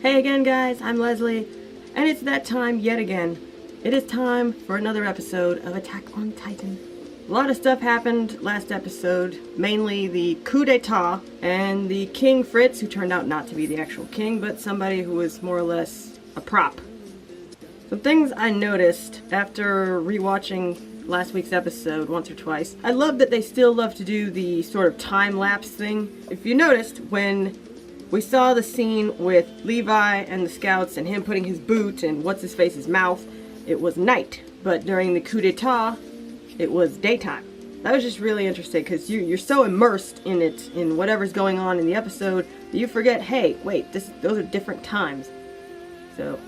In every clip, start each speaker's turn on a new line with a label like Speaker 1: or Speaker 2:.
Speaker 1: Hey again guys, I'm Leslie, and it's that time yet again. It is time for another episode of Attack on Titan. A lot of stuff happened last episode, mainly the coup d'etat and the King Fritz, who turned out not to be the actual king, but somebody who was more or less a prop. Some things I noticed after rewatching last week's episode once or twice. I love that they still love to do the sort of time-lapse thing. If you noticed, when we saw the scene with Levi and the scouts and him putting his boot and what's-his-face's mouth, it was night. But during the coup d'etat, it was daytime. That was just really interesting because you're so immersed in it, in whatever's going on in the episode, that you forget, hey, wait, those are different times. So,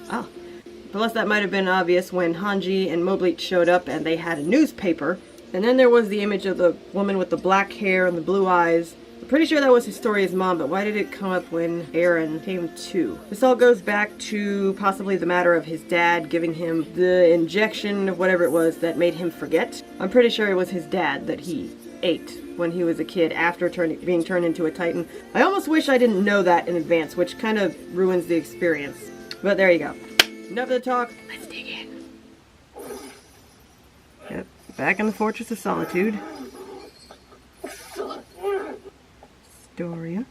Speaker 1: plus that might have been obvious when Hanji and Mobleach showed up and they had a newspaper. And then there was the image of the woman with the black hair and the blue eyes. I'm pretty sure that was Historia's mom, but why did it come up when Eren came to? This all goes back to possibly the matter of his dad giving him the injection of whatever it was that made him forget. I'm pretty sure it was his dad that he ate when he was a kid after being turned into a Titan. I almost wish I didn't know that in advance, which kind of ruins the experience. But there you go. Enough of the talk, let's dig in. Yep, back in the Fortress of Solitude. Historia.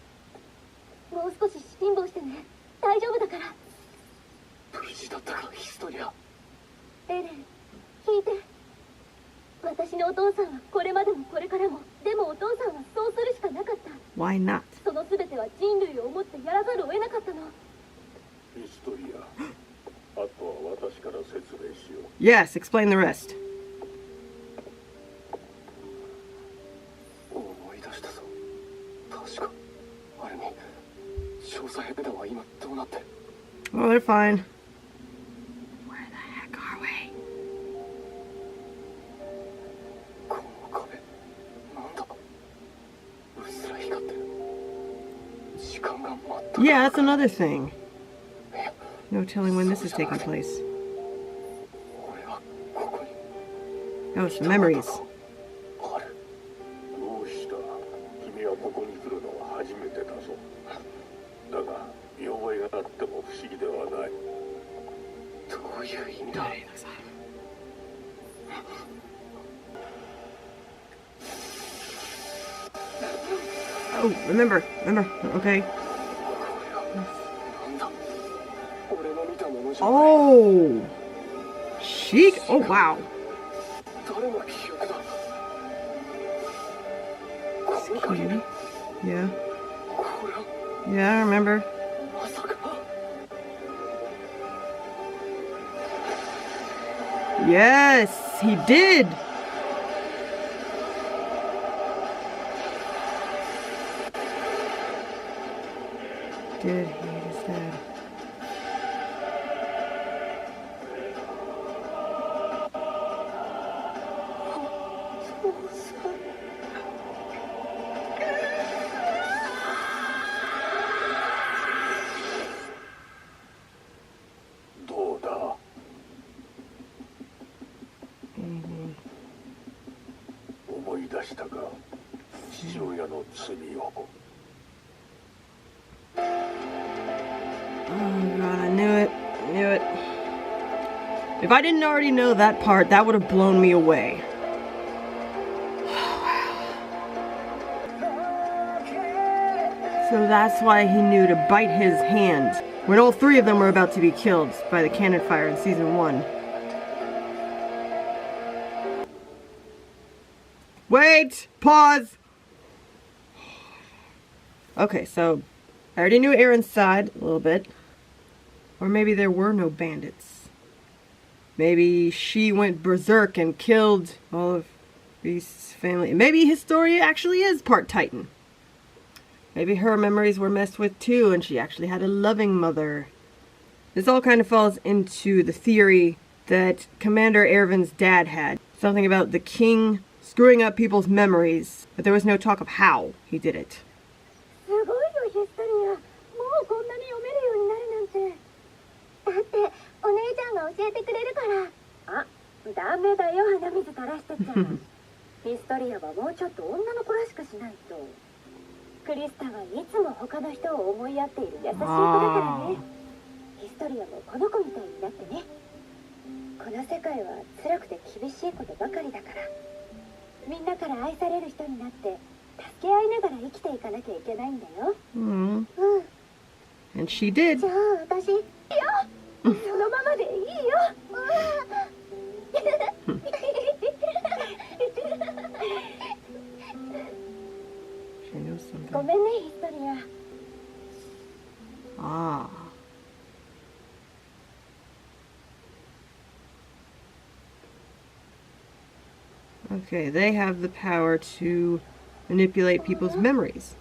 Speaker 1: Why not? Yes, explain the rest. Oh, they're fine. Where the heck are we? Yeah, that's another thing. No telling when this is taking place. Oh, some memories. Oh, remember, okay. Oh! Chic! Oh, wow. Excuse. Yeah. Yeah, I remember. Yes, he did! Did hate his dad. Oh god, I knew it. If I didn't already know that part, that would have blown me away. So that's why he knew to bite his hand when all three of them were about to be killed by the cannon fire in season 1. Wait! Pause! Okay, so I already knew Eren's side a little bit. Or maybe there were no bandits. Maybe she went berserk and killed all of Beast's family. Maybe Historia actually is part Titan. Maybe her memories were messed with too and she actually had a loving mother. This all kind of falls into the theory that Commander Erwin's dad had. Something about the king screwing up people's memories, but there was no talk of how he did it.
Speaker 2: リアもこの子みたいになってね。この世界は辛くて厳しいことばかりだから、みんなから愛される人になって助け合いながら生きていかなきゃいけないんだよ。
Speaker 1: And she did.
Speaker 2: じゃあ私いいよ。そのままでいいよ。
Speaker 1: She knows something.
Speaker 2: ごめんね、ヒストリア。
Speaker 1: Ah. Okay, they have the power to manipulate people's memories.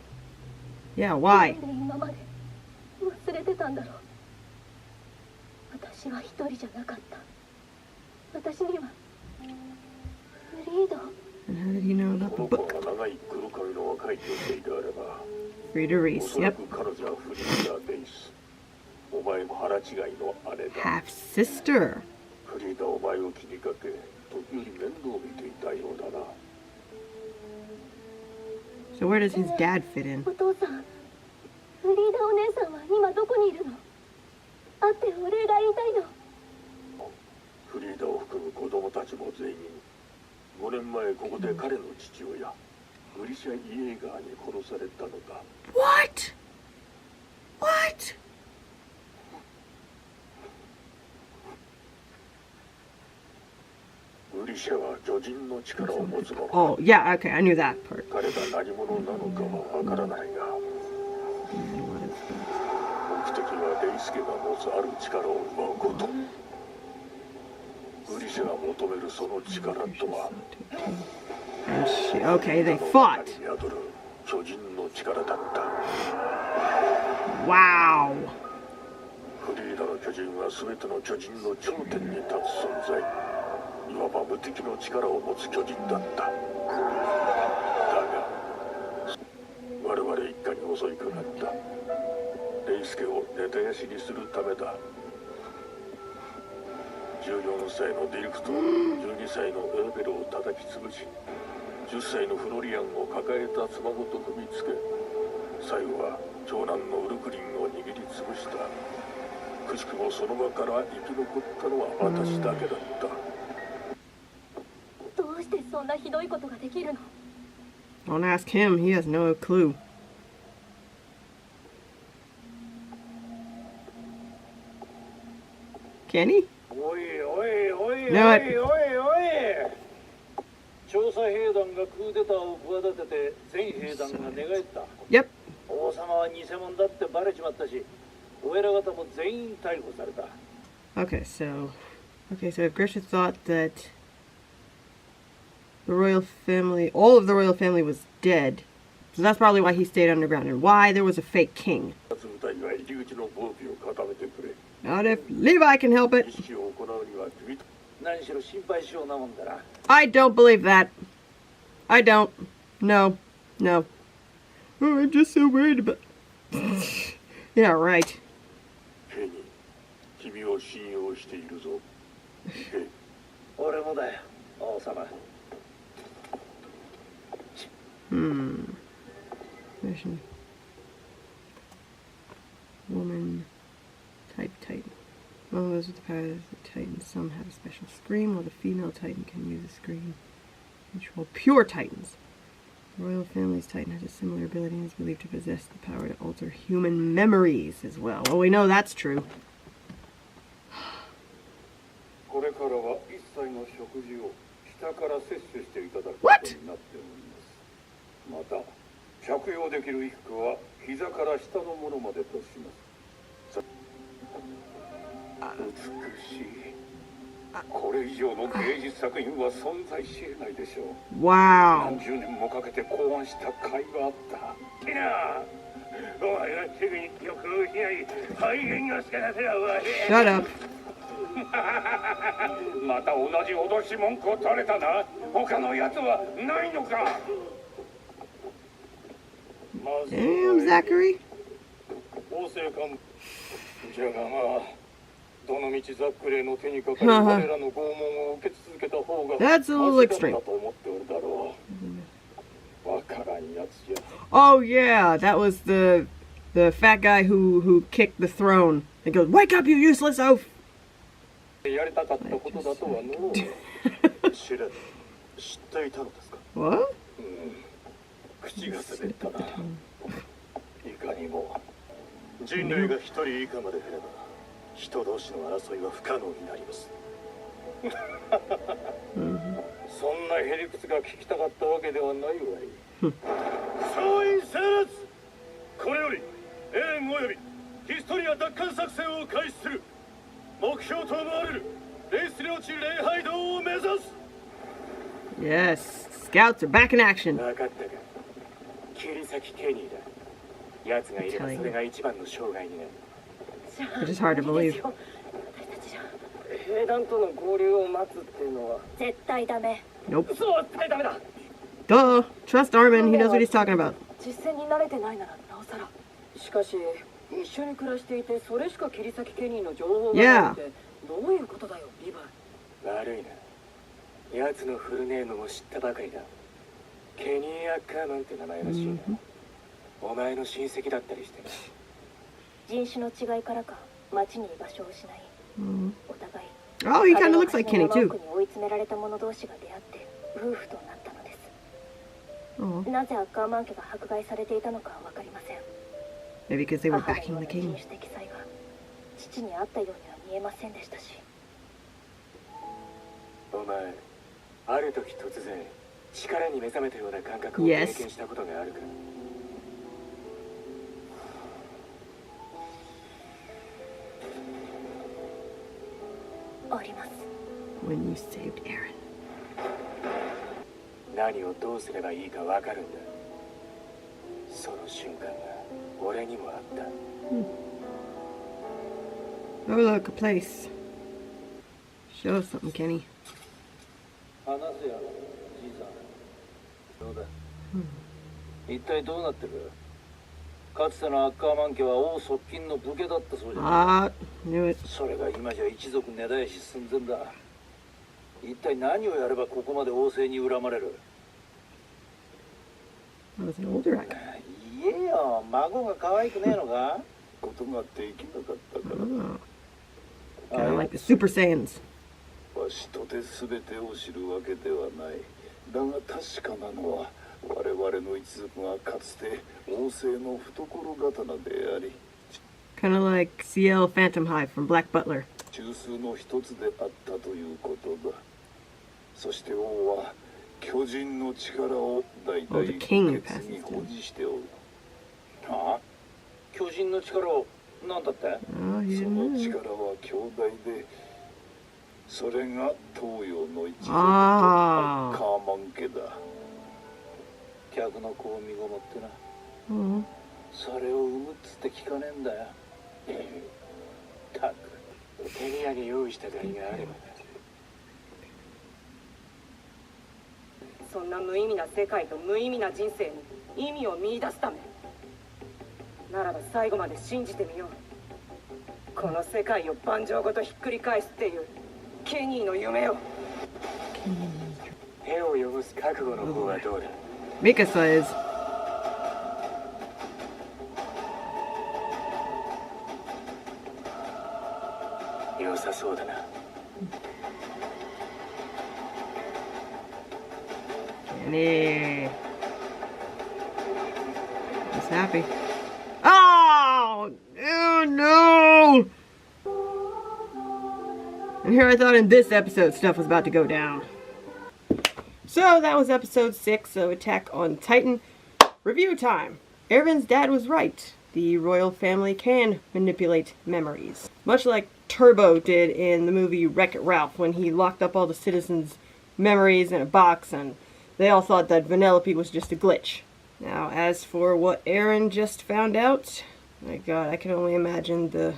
Speaker 1: Yeah, why?
Speaker 2: なんで今まで忘れてたんだろう。私は一人じゃなかった。私にはフリード。
Speaker 1: And how did he know about the book?
Speaker 3: 長い黒髪の若い女性であれば、
Speaker 1: Frida Reese,
Speaker 3: おそら
Speaker 1: yep.
Speaker 3: く彼女はフリーダ・レイス。お前も腹違いの姉だ。
Speaker 1: Half sister.
Speaker 3: フリーダお前を気にかけ、時折面倒を見ていたようだな。
Speaker 1: So where does his dad fit in?
Speaker 2: お父さん、フリーダお姉さんは今どこにいるの？会ってお礼が言いたいの。
Speaker 3: フリーダを含む子供たちも全員、5年前ここで彼の父親、グリシャ・イエーガーに殺されたのだ。
Speaker 1: What? What?
Speaker 3: グリシャは巨人の力を持つのだ。
Speaker 1: Oh, yeah, okay, I knew that part.
Speaker 3: 彼が何者なのかはわからないが、目的はレイスケが持つある力を奪うこと。グリシャが求めるその力とは、
Speaker 1: And she, okay, they fought.
Speaker 3: 中に宿る巨人の力だった。
Speaker 1: Wow.
Speaker 3: フリーダの巨人は全ての巨人の頂点に立つ存在。いわば無敵の力を持つ巨人だった。だが、我々一家に襲いかかったレイスケを根絶やしにするためだ。14歳のディルクと12歳のエーベルを叩き潰し、10歳のフロリアンを抱えた妻ごと踏みつけ、最後は長男のウルクリンを握りつぶした。くしくもその場から生き残ったのは私だけだった。
Speaker 2: どうしてそんなひどいことができるの？
Speaker 1: Don't ask him, he has no clue. Can he?
Speaker 3: おいおいおいおいおい
Speaker 1: No,
Speaker 3: お
Speaker 1: I-
Speaker 3: い。調査兵団がクーデターを企てて全兵団が寝返った。
Speaker 1: Yep.
Speaker 3: 王様は偽物だってバレちまったし、お偉方も全員逮捕された。
Speaker 1: Okay, so if Grisha thought that the royal family, all of the royal family was dead, so that's probably why he stayed underground and why there was a fake king.
Speaker 3: 部隊が入り口の防備を固めてくれ。
Speaker 1: Not if Levi can help it.
Speaker 3: 儀式を行うには君と何しろ心配しようなもんだな。
Speaker 1: I don't believe that. I don't. No. No. Oh, I'm just so worried about... Yeah, right.
Speaker 3: ケニー、君を信用しているぞ。俺もだよ、王様。
Speaker 1: Mission. Woman. Type Titan. Among those with the power of the Titan, some have a special screen, while the female Titan can use the screen to control pure Titans. The royal family's Titan has a similar ability and is believed to possess the power to alter human memories as well. Well, we know that's true.
Speaker 3: これからは一切の食事を下から摂取していただくことになっております。また、着用できる衣服は膝から下のものまでとします。美しい。これ以上の芸術作品は存在し得ないでしょう。
Speaker 1: Wow.
Speaker 3: 何十年もかけて考案した甲斐があった。いや、お前はすぐに記憶を失い、肺炎をしかさせろ。
Speaker 1: Shut up.
Speaker 3: また同じ脅し文句を垂れたな。他のやつはないのか。
Speaker 1: Damn, Zachary.
Speaker 3: 王政官。じゃがまあ、どの道ザックレーの手にかかり彼らの拷問を受け続けた方が
Speaker 1: That's a little extreme.
Speaker 3: だと思っておるだろう。わからんやつじゃ。
Speaker 1: Oh yeah, that was the The fat guy who kicked the throne. He goes, "Wake up, you useless oaf!"
Speaker 3: やりたかったことだとはの知っていたのですか
Speaker 1: What?
Speaker 3: 口が滑ったな。いかにも人類が一人以下まで減れば人同士の争いは不可能になります。そんなへりくつが聞きたかったわけではないわい。総員整列。これよりエレンおよびヒストリア奪還作戦を開始する。目標と思われるレイス領地礼拝堂を目指す。
Speaker 1: Yes, scouts are back in action.
Speaker 3: 分かったか。切り裂きケニーだ。奴がいればそれが一番の障害になる。
Speaker 1: Which is hard to believe.
Speaker 4: 兵団との合流を待つっていうのは
Speaker 2: 絶対ダメ。
Speaker 1: Nope.
Speaker 4: そう絶対ダメだ。
Speaker 1: Duh. Trust Armin. He knows what he's talking about.
Speaker 4: 実戦に慣れてないならなおさら。しかし一緒に暮らしていてそれしか切り裂きケニーの情報がないってどういうことだよリヴァイ。
Speaker 3: 悪いな。奴のフルネームも知ったばかりだ。ケニー・アッカーマンって名前らしいな。お前の親戚だったりしてな。
Speaker 2: 人種の違いからか町に居場所を失い、お互い
Speaker 1: Oh, he kind of looks like Kenny
Speaker 2: 山
Speaker 1: too.
Speaker 2: 奥に追い詰められた者同士が出会って夫婦となったのです。
Speaker 1: Oh,
Speaker 2: なぜアッカーマン家が迫害されていたのかは分かりません。
Speaker 1: maybe because they were
Speaker 2: 母の
Speaker 1: backing
Speaker 2: よう
Speaker 1: the
Speaker 2: な人
Speaker 1: king.
Speaker 2: 種的才が父にあったようには見えませんでしたし。
Speaker 3: お前、ある時突然力に目覚めたような感覚を
Speaker 1: Yes.
Speaker 3: 経験したことがあるか。
Speaker 2: あります。
Speaker 1: When you saved Eren.
Speaker 3: 何をどうすればいいかわかるんだ。その瞬間が俺にもあった。
Speaker 1: Oh, look, a place. Show us something, Kenny.
Speaker 3: 話せやろ、じいさん。どうだ。一体どうなってる？かつてのアッカーマン家は王側近の武家だったそうじゃない。
Speaker 1: Ah, knew it.
Speaker 3: それが今じゃ一族根絶やし寸前だ。一体何をやればここまで王政に恨まれる？
Speaker 1: Oh, it's an older actor.
Speaker 3: 言えよ、孫が可愛くねえのか？ことができなかったから。
Speaker 1: Oh. Kind of like the Super Saiyans.
Speaker 3: わしとて全てを知るわけではない。だが確かなのは我々の一族がかつて王政の懐刀であり、
Speaker 1: Kind of like CL Phantom Hive from Black Butler.
Speaker 3: 中枢の一つであったということだ。そして王は巨人の力を代々
Speaker 1: Oh, the king
Speaker 3: 受け継ぎ
Speaker 1: passes
Speaker 3: 保
Speaker 1: down.
Speaker 3: 持しておる。はあ？巨人の力を何だって？
Speaker 1: Oh, he
Speaker 3: そ
Speaker 1: didn't
Speaker 3: の
Speaker 1: know.
Speaker 3: 力は強大で、それが東洋の一族と
Speaker 1: あー
Speaker 3: カーマン家だ。客の子を身ごもってな。
Speaker 1: Oh.
Speaker 3: それを産むっつって聞かねえんだよ。たく手土産用意した甲斐があればな。
Speaker 4: そんな無意味な世界と無意味な人生に意味を見出すためならば最後まで信じてみよう。この世界を盤上ごとひっくり返すっていうケニーの夢を。
Speaker 3: 手を汚す覚悟の方はどうだ？
Speaker 1: Mika says.
Speaker 3: 良さそうだな。
Speaker 1: Kenny. He's happy. Oh! Oh no! And here I thought in this episode stuff was about to go down. So that was episode 6 of Attack on Titan. Review time. Eren's dad was right. The royal family can manipulate memories. Much like Turbo did in the movie Wreck-It Ralph when he locked up all the citizens' memories in a box and they all thought that Vanellope was just a glitch. Now, as for what Eren just found out, my god, I can only imagine the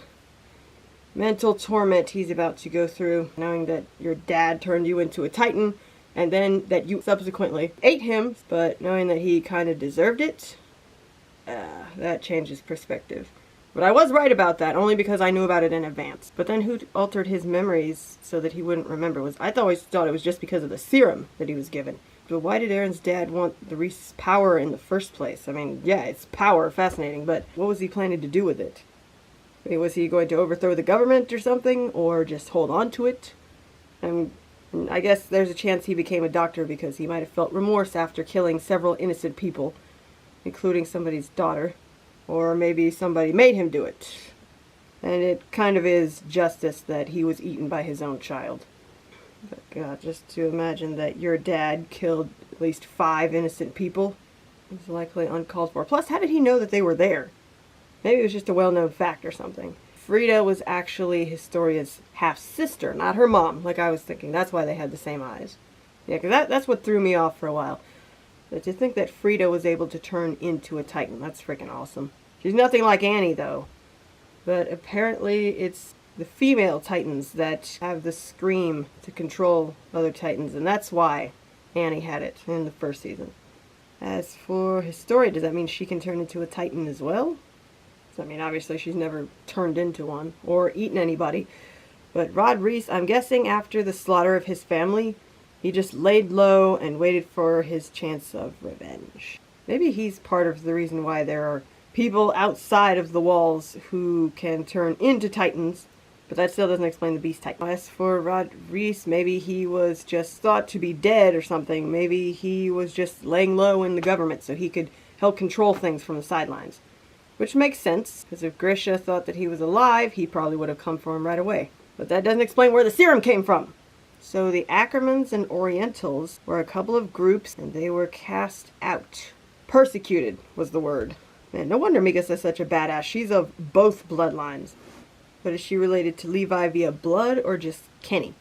Speaker 1: mental torment he's about to go through, knowing that your dad turned you into a Titan, and then that you subsequently ate him, but knowing that he kind of deserved it, that changes perspective. But I was right about that, only because I knew about it in advance. But then who altered his memories so that he wouldn't remember? I always thought it was just because of the serum that he was given. But why did Eren's dad want the Reese's power in the first place? I mean, yeah, it's power, fascinating, but what was he planning to do with it? I mean, was he going to overthrow the government or something, or just hold on to it? I guess there's a chance he became a doctor because he might have felt remorse after killing several innocent people, including somebody's daughter. Or maybe somebody made him do it. And it kind of is justice that he was eaten by his own child. But God, just to imagine that your dad killed at least 5 innocent people is likely uncalled for. Plus, how did he know that they were there? Maybe it was just a well-known fact or something. Frida was actually Historia's half-sister, not her mom, like I was thinking. That's why they had the same eyes. Yeah, because that's what threw me off for a while. But to think that Frida was able to turn into a Titan, that's freaking awesome. She's nothing like Annie, though. But apparently it's the female Titans that have the scream to control other Titans, and that's why Annie had it in the first season. As for Historia, does that mean she can turn into a Titan as well? I mean, obviously she's never turned into one, or eaten anybody. But Rod Reese, I'm guessing after the slaughter of his family, he just laid low and waited for his chance of revenge. Maybe he's part of the reason why there are people outside of the walls who can turn into Titans, but that still doesn't explain the Beast Titan. As for Rod Reese, maybe he was just thought to be dead or something. Maybe he was just laying low in the government so he could help control things from the sidelines. Which makes sense, because if Grisha thought that he was alive, he probably would have come for him right away. But that doesn't explain where the serum came from. So the Ackermans and Orientals were a couple of groups, and they were cast out. Persecuted was the word. Man, no wonder Mikasa's such a badass. She's of both bloodlines. But is she related to Levi via blood or just Kenny?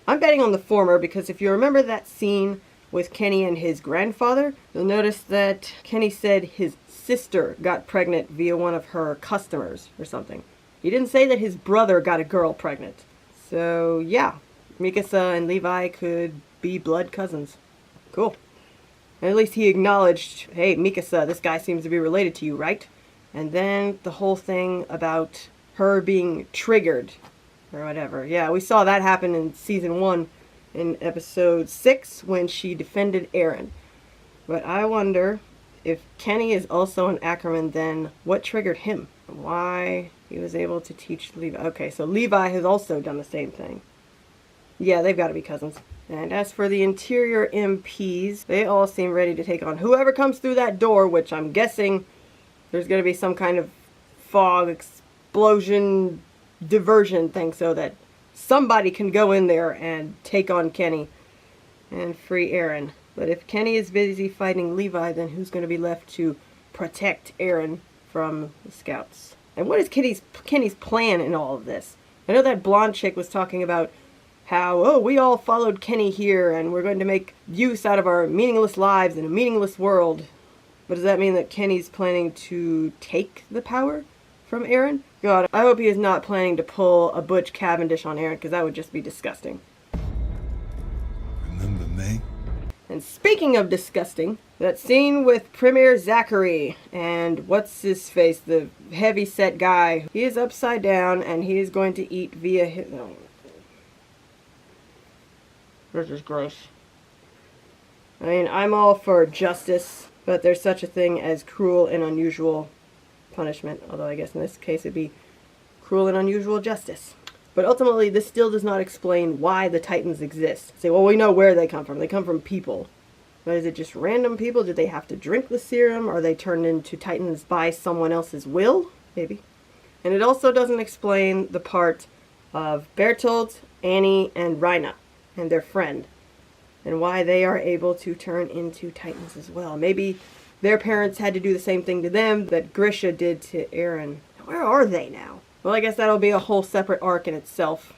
Speaker 1: I'm betting on the former, because if you remember that scene with Kenny and his grandfather, you'll notice that Kenny said his sister got pregnant via one of her customers or something. He didn't say that his brother got a girl pregnant. So yeah, Mikasa and Levi could be blood cousins. Cool. And at least he acknowledged, hey Mikasa, this guy seems to be related to you, right? And then the whole thing about her being triggered or whatever. Yeah, we saw that happen in season 1 in episode 6 when she defended Eren. But I wonder if Kenny is also an Ackerman, then what triggered him? Why he was able to teach Levi. Okay, so Levi has also done the same thing. Yeah, they've got to be cousins. And as for the interior MPs, they all seem ready to take on whoever comes through that door, which I'm guessing there's going to be some kind of fog, explosion, diversion thing so that somebody can go in there and take on Kenny and free Eren. But if Kenny is busy fighting Levi, then who's going to be left to protect Eren from the scouts? And what is Kenny's plan in all of this? I know that blonde chick was talking about how, oh, we all followed Kenny here and we're going to make use out of our meaningless lives in a meaningless world. But does that mean that Kenny's planning to take the power from Eren? God, I hope he is not planning to pull a Butch Cavendish on Eren, because that would just be disgusting.
Speaker 5: Remember me?
Speaker 1: And speaking of disgusting, that scene with Premier Zachary and what's his face, the heavy-set guy, he is upside down and he is going to eat via his... Oh. This is gross. I mean, I'm all for justice, but there's such a thing as cruel and unusual punishment, although I guess in this case it'd be cruel and unusual justice. But ultimately, this still does not explain why the Titans exist. Say, well, we know where they come from. They come from people. But is it just random people? Did they have to drink the serum? Are they turned into Titans by someone else's will? Maybe. And it also doesn't explain the part of Bertolt, Annie, and Reina, and their friend, and why they are able to turn into Titans as well. Maybe their parents had to do the same thing to them that Grisha did to Eren. Where are they now? Well, I guess that'll be a whole separate arc in itself.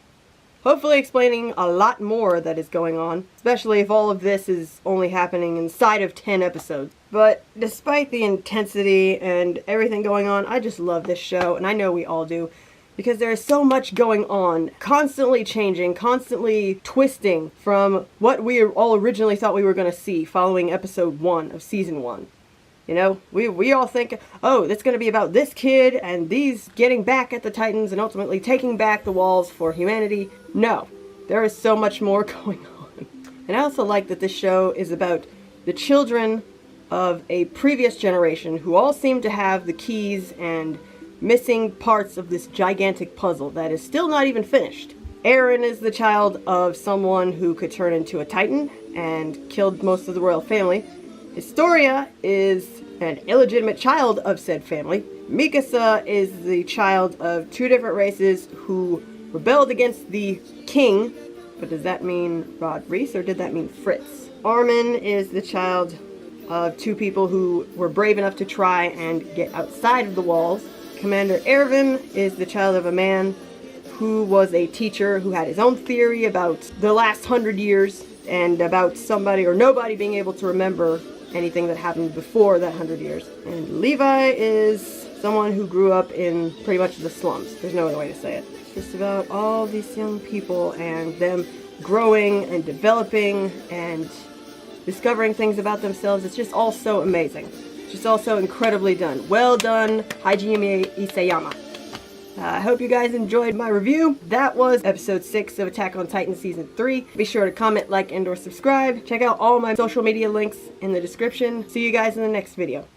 Speaker 1: Hopefully explaining a lot more that is going on, especially if all of this is only happening inside of 10 episodes. But despite the intensity and everything going on, I just love this show, and I know we all do, because there is so much going on, constantly changing, constantly twisting from what we all originally thought we were going to see following episode 1 of season 1. You know, we all think, oh, it's going to be about this kid and these getting back at the Titans and ultimately taking back the walls for humanity. No, there is so much more going on. And I also like that this show is about the children of a previous generation who all seem to have the keys and missing parts of this gigantic puzzle that is still not even finished. Eren is the child of someone who could turn into a titan and killed most of the royal family. Historia is an illegitimate child of said family. Mikasa is the child of two different races who rebelled against the king. But does that mean Rod Reese or did that mean Fritz? Armin is the child of two people who were brave enough to try and get outside of the walls. Commander Erwin is the child of a man who was a teacher who had his own theory about the last 100 years and about somebody or nobody being able to remember anything that happened before that 100 years. And Levi is someone who grew up in pretty much the slums. There's no other way to say it. It's just about all these young people and them growing and developing and discovering things about themselves. It's just all so amazing. It's just all so incredibly done. Well done, Hajime Isayama. I hope you guys enjoyed my review. That was episode 6 of Attack on Titan season 3. Be sure to comment, like, and/or subscribe. Check out all my social media links in the description. See you guys in the next video.